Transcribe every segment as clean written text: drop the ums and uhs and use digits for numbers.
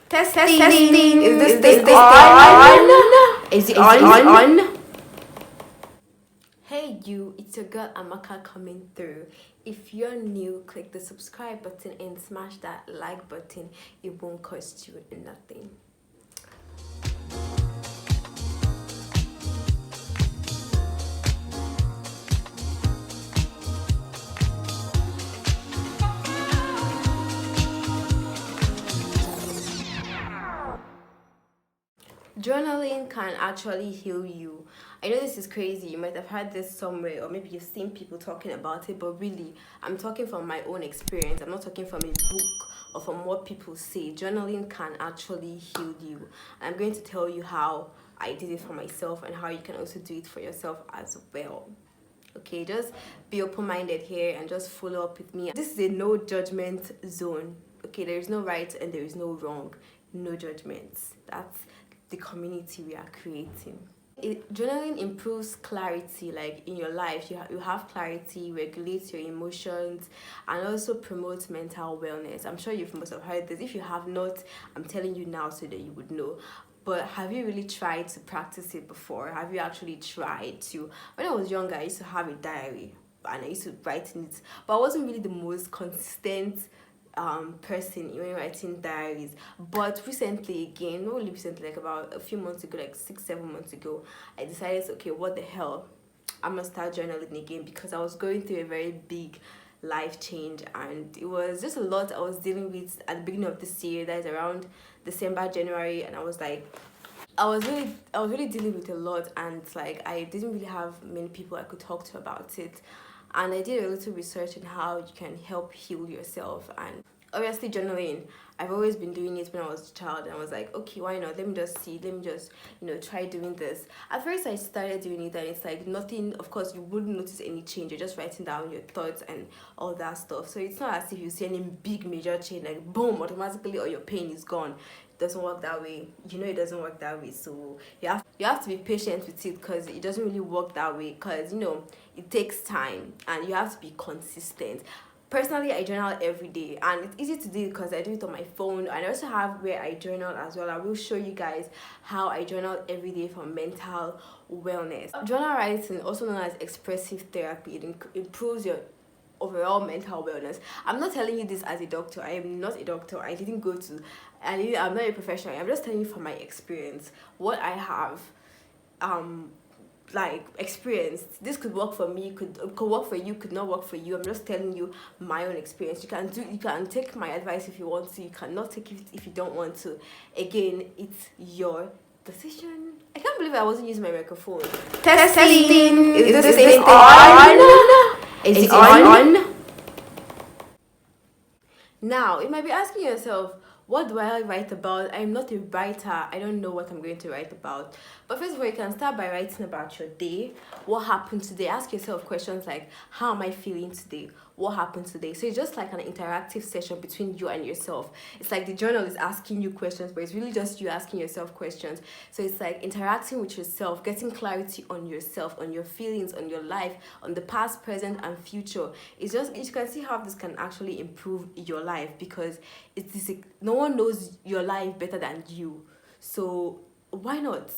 Testing. Is this on? Is it on? Hey you, it's your girl Amaka coming through. If you're new, click the subscribe button and smash that like button. It won't cost you nothing. Journaling can actually heal you. I know this is crazy. You might have heard this somewhere, or maybe you've seen people talking about it, but really, I'm talking from my own experience. I'm not talking from a book or from what people say. Journaling can actually heal you. I'm going to tell you how I did it for myself and how you can also do it for yourself as well. Okay, just be open-minded here and just follow up with me. This is a no judgment zone. Okay, there is no right and there is no wrong. No judgments. That's the community we are creating. Journaling improves clarity, like in your life. You have clarity, regulates your emotions, and also promotes mental wellness. I'm sure you must have heard this. If you have not, I'm telling you now so that you would know. But have you really tried to practice it before? Have you actually tried to? When I was younger, I used to have a diary and I used to write in it, but I wasn't really the most consistent person when writing diaries. But recently, again, not really recently, like about a few months ago, like 6-7 months ago, I decided, okay, what the hell, I'm gonna start journaling again, because I was going through a very big life change and it was just a lot I was dealing with at the beginning of this year. That is around December, January, and I was really dealing with a lot, and like I didn't really have many people I could talk to about it. And I did a little research on how you can help heal yourself. And obviously journaling, I've always been doing it when I was a child, and I was like, okay, why not? Let me just try doing this. At first I started doing it and it's like nothing. Of course you wouldn't notice any change. You're just writing down your thoughts and all that stuff, so it's not as if you see any big major change, like boom, automatically all your pain is gone. It doesn't work that way. It doesn't work that way. So you have to be patient with it, because it doesn't really work that way, because it takes time and you have to be consistent. Personally, I journal every day and it's easy to do because I do it on my phone, and I also have where I journal as well. I will show you guys how I journal every day for mental wellness. Journal writing, also known as expressive therapy, it improves your overall mental wellness. I'm not telling you this as a doctor. I am not a doctor. I'm not a professional. I'm just telling you from my experience what I have experienced. This could work for me, could work for you, could not work for you. I'm just telling you my own experience. You can take my advice if you want to, you cannot take it if you don't want to. Again, it's your decision. I can't believe I wasn't using my microphone. Testing. Is this on? Is it on? Now, you might be asking yourself, what do I write about? I'm not a writer. I don't know what I'm going to write about. But first of all, you can start by writing about your day. What happened today? Ask yourself questions like, how am I feeling today? What happened today? So it's just like an interactive session between you and yourself. It's like the journal is asking you questions, but it's really just you asking yourself questions. So it's like interacting with yourself, getting clarity on yourself, on your feelings, on your life, on the past, present, and future. It's just, you can see how this can actually improve your life, because no one knows your life better than you. So why not?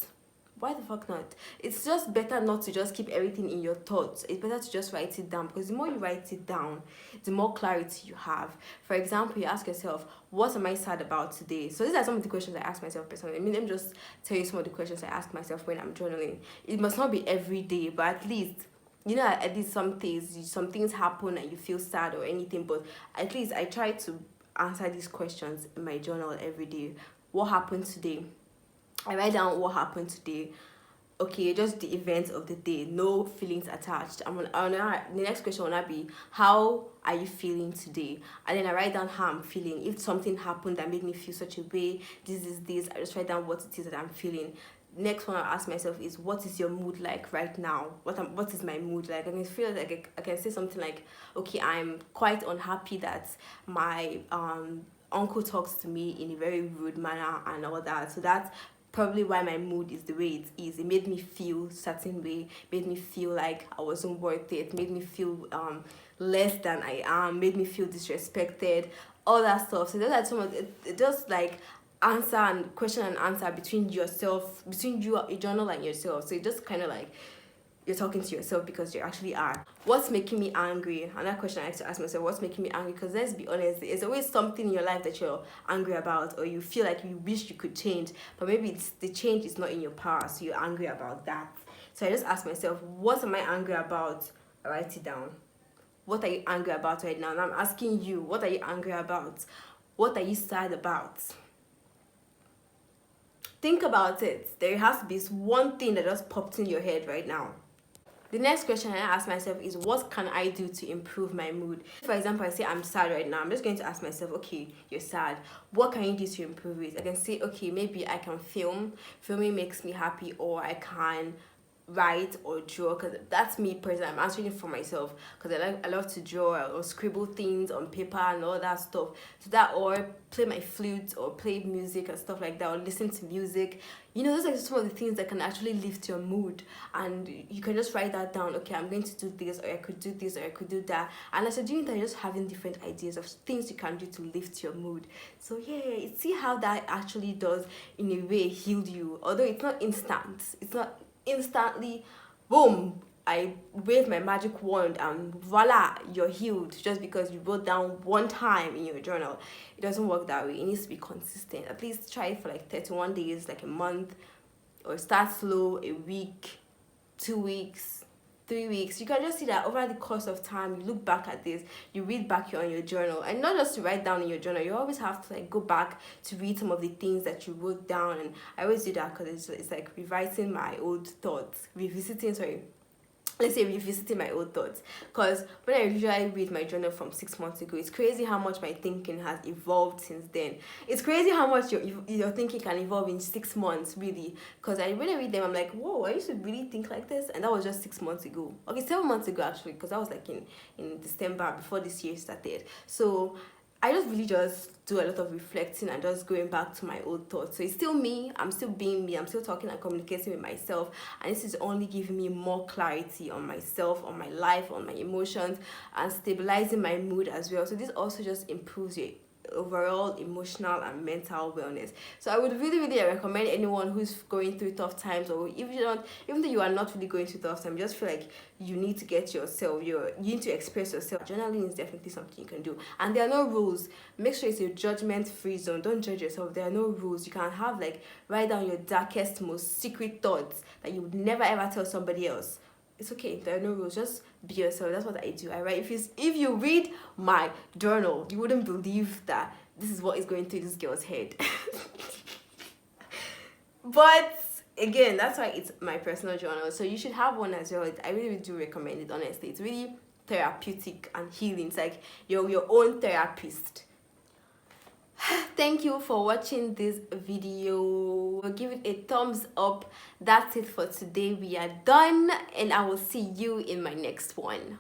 Why the fuck not? It's just better not to just keep everything in your thoughts. It's better to just write it down, because the more you write it down, the more clarity you have. For example, you ask yourself, what am I sad about today? So these are some of the questions I ask myself personally. Let me just tell you some of the questions I ask myself when I'm journaling. It must not be every day, but at least some things happen and you feel sad or anything, but at least I try to answer these questions in my journal every day. What happened today? I write down what happened today. Okay, just the events of the day, no feelings attached. The next question will not be, how are you feeling today? And then I write down how I'm feeling. If something happened that made me feel such a way, this, I just write down what it is that I'm feeling. Next one I ask myself is, what is your mood like right now? What is my mood like? And I feel like I can say something like, okay, I'm quite unhappy that my uncle talks to me in a very rude manner and all that. So that's probably why my mood is the way it is. It made me feel certain way, made me feel like I wasn't worth it, made me feel less than I am, made me feel disrespected, all that stuff. So those are some of it. Just like answer and question and answer between yourself, between you, your journal, and yourself. So it just kind of like you're talking to yourself because you actually are. What's making me angry? Another question I like to ask myself: what's making me angry? Because let's be honest, there's always something in your life that you're angry about, or you feel like you wish you could change, but maybe the change is not in your power, so you're angry about that. So I just ask myself, what am I angry about? I write it down. What are you angry about right now? And I'm asking you, what are you angry about? What are you sad about? Think about it. There has to be one thing that just popped in your head right now. The next question I ask myself is, what can I do to improve my mood? For example, I say I'm sad right now. I'm just going to ask myself, okay, you're sad. What can you do to improve it? I can say, okay, maybe I can film. Filming makes me happy, or I can write or draw, because that's me personally. I'm answering it for myself because I love to draw or scribble things on paper and all that stuff. So that, or play my flute or play music and stuff like that, or listen to music. You know, those are some of the things that can actually lift your mood, and you can just write that down. Okay, I'm going to do this, or I could do this, or I could do that. And as you're doing that, you're just having different ideas of things you can do to lift your mood. So yeah, see how that actually does in a way heal you. Although it's not instant, it's not instantly boom, I wave my magic wand and voila, you're healed just because you wrote down one time in your journal. It doesn't work that way. It needs to be consistent. At least try it for like 31 days, like a month, or start slow, a week, 2 weeks, 3 weeks. You can just see that over the course of time, you look back at this, you read back on your journal, and not just to write down in your journal. You always have to like go back to read some of the things that you wrote down. And I always do that because it's like revisiting my old thoughts, revisiting my old thoughts. Because when I usually read my journal from 6 months ago, it's crazy how much my thinking has evolved since then. It's crazy how much your thinking can evolve in 6 months, really. Because when I read them, I'm like, whoa, I used to really think like this, and that was just 6 months ago. Okay, 7 months ago actually, because that was like in December before this year started. So I just really just do a lot of reflecting and just going back to my old thoughts. So it's still me, I'm still being me, I'm still talking and communicating with myself, and this is only giving me more clarity on myself, on my life, on my emotions, and stabilizing my mood as well. So this also just improves your overall emotional and mental wellness. So I would really recommend anyone who's going through tough times, or even though you are not really going through tough times, just feel like you need to get yourself, you need to express yourself. Journaling is definitely something you can do, and there are no rules. Make sure it's a judgment-free zone. Don't judge yourself. There are no rules. You can have like write down your darkest, most secret thoughts that you would never ever tell somebody else. It's okay. There are no rules. Just be yourself. That's what I do. I write. If you read my journal, you wouldn't believe that this is what is going through this girl's head. But again, that's why it's my personal journal. So you should have one as well. I really do recommend it. Honestly, it's really therapeutic and healing. It's like you're your own therapist. Thank you for watching this video. Give it a thumbs up. That's it for today. We are done, and I will see you in my next one.